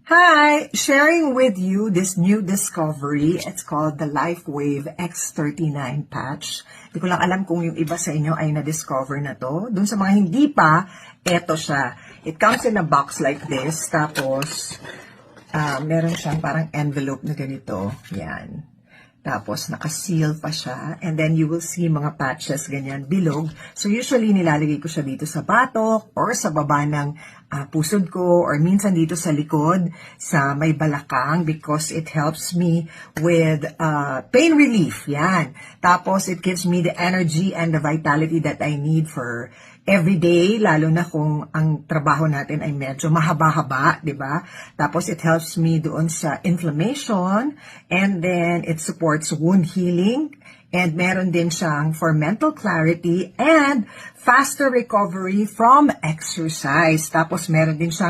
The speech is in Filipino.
Hi! Sharing with you this new discovery. It's called the LifeWave X39 patch. Hindi ko lang alam kung yung iba sa inyo ay na-discover na to. Dun sa mga hindi pa, eto siya. It comes in a box like this. Tapos, meron siyang parang envelope na ganito. Yan. Tapos, naka-seal pa siya. And then, you will see mga patches, ganyan, bilog. So, usually, nilalagay ko siya dito sa batok or sa baba ng pusod ko or minsan dito sa likod, sa may balakang because it helps me with pain relief. Yan. Tapos, it gives me the energy and the vitality that I need for every day, lalo na kung ang trabaho natin ay medyo mahaba-haba, di ba? Tapos it helps me doon sa inflammation and then it supports wound healing and meron din siyang for mental clarity and faster recovery from exercise. Tapos meron din siyang